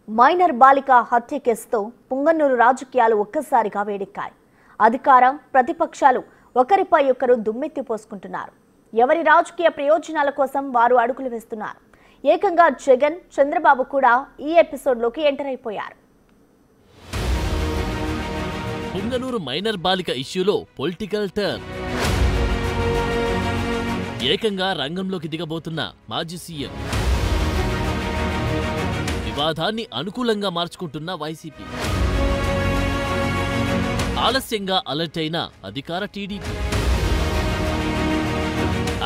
Minor బాలిక హత్య కేసుతో పుంగనూరు రాజకీయాలు ఒక్కసారిగా వేడెక్కాయి. అధికారం ప్రతిపక్షాలు ఒకరిపై ఒకరు దుమ్మెత్తి పోసుకుంటున్నారు. ఎవరి రాజకీయ ప్రయోజనాల కోసం వారు అడుగులు వేస్తున్నారు. ఏకంగా జగన్, చంద్రబాబు కూడా ఈ ఎపిసోడ్లోకి ఎంటర్ అయిపోయారు. పుంగనూరు మైనర్ బాలిక ఇష్యూలో పొలిటికల్ టర్న్. ఏకంగా రంగంలోకి దిగబోతున్న మాజీ సీఎం, వివాదాన్ని అనుకూలంగా మార్చుకుంటున్న వైసీపీ, ఆలస్యంగా అలర్ట్ అయిన అధికార టీడీపీ,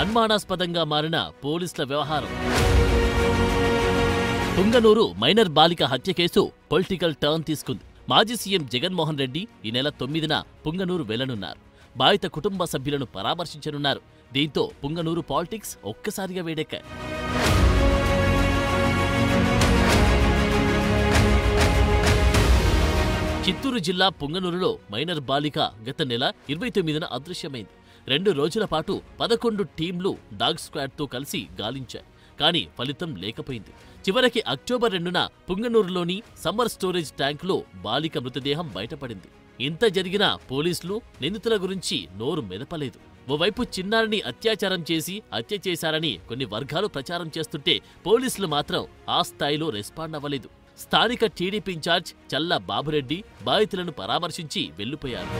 అనుమానాస్పదంగా మారిన పోలీసుల వ్యవహారం. పుంగనూరు మైనర్ బాలిక హత్య కేసు పొలిటికల్ టర్న్ తీసుకుంది. మాజీ సీఎం జగన్మోహన్ రెడ్డి ఈ నెల 9న పుంగనూరు వెళ్లనున్నారు. బాధిత కుటుంబ సభ్యులను పరామర్శించనున్నారు. దీంతో పుంగనూరు పాలిటిక్స్ ఒక్కసారిగా వేడెక్కాయి. చిత్తూరు జిల్లా పుంగనూరులో మైనర్ బాలిక గత నెల 29న అదృశ్యమైంది. 2 రోజుల పాటు 11 టీంలు డాగ్ స్క్వాడ్తో కలిసి గాలించాయి. కానీ ఫలితం లేకపోయింది. చివరికి అక్టోబర్ 2న పుంగనూరులోని సమ్మర్ స్టోరేజ్ ట్యాంకులో బాలిక మృతదేహం బయటపడింది. ఇంత జరిగినా పోలీసులు నిందితుల గురించి నోరు మెదపలేదు. ఓవైపు చిన్నారిని అత్యాచారం చేసి హత్య చేశారని కొన్ని వర్గాలు ప్రచారం చేస్తుంటే పోలీసులు మాత్రం ఆ స్థాయిలో రెస్పాండ్ అవ్వలేదు. స్థానిక టీడీపీ ఇన్ఛార్జ్ చల్లా బాబురెడ్డి బాధితులను పరామర్శించి వెళ్లిపోయారు.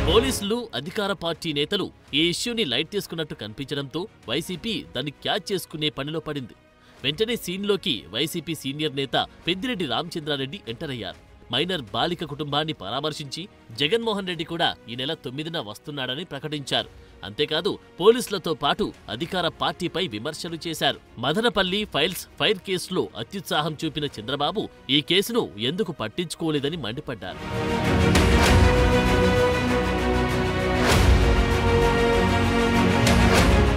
పోలీసులు, అధికార పార్టీ నేతలు ఈ ఇష్యూని లైట్ తీసుకున్నట్టు కనిపించడంతో వైసీపీ దాన్ని క్యాచ్ చేసుకునే పనిలో పడింది. వెంటనే సీన్లోకి వైసీపీ సీనియర్ నేత పెద్దిరెడ్డి రామచంద్రారెడ్డి ఎంటర్ అయ్యారు. మైనర్ బాలిక కుటుంబాన్ని పరామర్శించి జగన్మోహన్ రెడ్డి కూడా ఈ నెల 9న వస్తున్నాడని ప్రకటించారు. అంతేకాదు పోలీసులతో పాటు అధికార పార్టీపై విమర్శలు చేశారు. మదనపల్లి ఫైర్ కేసులో అత్యుత్సాహం చూపిన చంద్రబాబు ఈ కేసును ఎందుకు పట్టించుకోలేదని మండిపడ్డారు.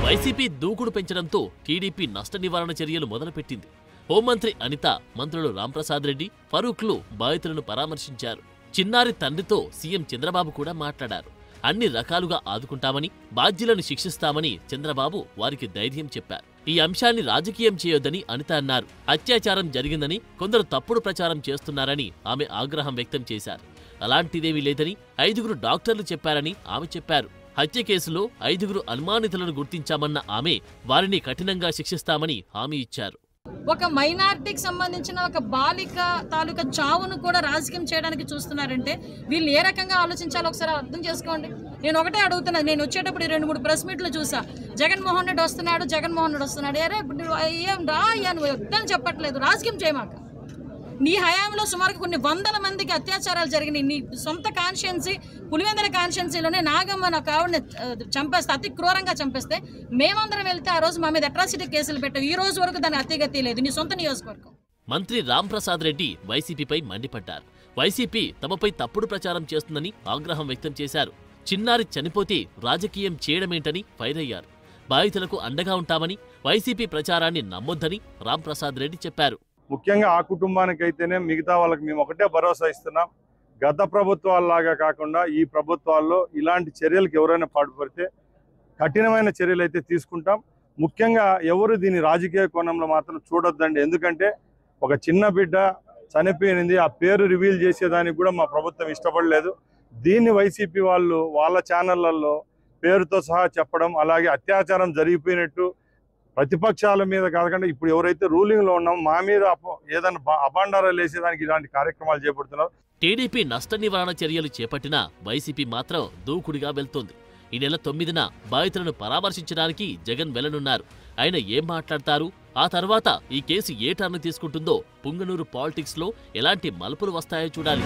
వైసీపీ దూకుడు పెంచడంతో టీడీపీ నష్ట నివారణ చర్యలు మొదలుపెట్టింది. హోంమంత్రి అనిత, మంత్రులు రాంప్రసాద్ రెడ్డి, ఫరూక్లు బాధితులను పరామర్శించారు. చిన్నారి తండ్రితో సీఎం చంద్రబాబు కూడా మాట్లాడారు. అన్ని రకాలుగా ఆదుకుంటామని, బాధ్యులను శిక్షిస్తామని చంద్రబాబు వారికి ధైర్యం చెప్పారు. ఈ అంశాన్ని రాజకీయం చేయొద్దని అనిత అన్నారు. అత్యాచారం జరిగిందని కొందరు తప్పుడు ప్రచారం చేస్తున్నారని ఆమె ఆగ్రహం వ్యక్తం చేశారు. అలాంటిదేమీ లేదని 5గురు డాక్టర్లు చెప్పారని ఆమె చెప్పారు. హత్య కేసులో 5గురు అనుమానితులను గుర్తించామన్న ఆమె వారిని కఠినంగా శిక్షిస్తామని హామీ ఇచ్చారు. ఒక మైనారిటీకి సంబంధించిన ఒక బాలిక తాలూకా చావును కూడా రాజకీయం చేయడానికి చూస్తున్నారంటే వీళ్ళు ఏ రకంగా ఆలోచించాలో ఒకసారి అర్థం చేసుకోండి. నేను ఒకటే అడుగుతున్నాను. నేను వచ్చేటప్పుడు 2-3 ప్రెస్ మీట్లు చూసా. జగన్మోహన్ రెడ్డి వస్తున్నాడు. అరే ఏం రా అయ్యా, నువ్వు వద్దని చెప్పట్లేదు, రాజకీయం చేయమాక. నీ హయాంలో సుమారు కొన్ని వందల మందికి అత్యాచారాలు జరిగినాయి. నీ సొంత కాన్స్టిట్యున్సీ పులివెందుల కాన్స్టిట్యున్సీలోనే నాగమ్మ నాకు ఆవిడని చంపేస్తే, అతి క్రూరంగా చంపేస్తే మేమందరం వెళ్తే ఆ రోజు మా మీద అట్రాసిటీ కేసులు పెట్టావు. ఈ రోజు వరకు దాని అతిగతి లేదు. నీ సొంత నియోజకవర్గం. మంత్రి రాంప్రసాద్ రెడ్డి వైసీపీపై మండిపడ్డారు. వైసీపీ తమపై తప్పుడు ప్రచారం చేస్తుందని ఆగ్రహం వ్యక్తం చేశారు. చిన్నారి చనిపోతే రాజకీయం చేయడమేంటని ఫైర్ అయ్యారు. బాధితులకు అండగా ఉంటామని, వైసీపీ ప్రచారాన్ని నమ్మొద్దని రాంప్రసాద్ రెడ్డి చెప్పారు. ముఖ్యంగా ఆ కుటుంబానికైతేనే మిగతా వాళ్ళకి మేము ఒకటే భరోసా ఇస్తున్నాం. గత ప్రభుత్వాల్లాగా కాకుండా ఈ ప్రభుత్వాల్లో ఇలాంటి చర్యలకు ఎవరైనా పాటుపడితే కఠినమైన చర్యలు అయితే తీసుకుంటాం. ముఖ్యంగా ఎవరు దీని రాజకీయ కోణంలో మాత్రం చూడొద్దండి. ఎందుకంటే ఒక చిన్న బిడ్డ చనిపోయింది, ఆ పేరు రివీల్ చేసేదానికి కూడా మా ప్రభుత్వం ఇష్టపడలేదు. దీన్ని వైసీపీ వాళ్ళు వాళ్ళ ఛానళ్లలో పేరుతో సహా చెప్పడం, అలాగే అత్యాచారం జరిగిపోయినట్టు ప్రతిపక్షాల మీద కాకుండా ఇప్పుడు ఎవరైతే రూలింగ్ లో ఉన్నామో మా మీద ఏదైనా అభాండారాలు వేసేదానికి ఇలాంటి కార్యక్రమాలు చేపడుతున్నారు. టీడీపీ నష్ట నివారణ చర్యలు చేపట్టినా వైసీపీ మాత్రం దూకుడుగా వెళ్తోంది. ఈ నెల 9న బాధితులను పరామర్శించడానికి జగన్ వెళ్లనున్నారు. ఆయన ఏం మాట్లాడతారు, ఆ తర్వాత ఈ కేసు ఏ టర్న్ తీసుకుంటుందో, పుంగనూరు పాలిటిక్స్ లో ఎలాంటి మలుపులు వస్తాయో చూడాలి.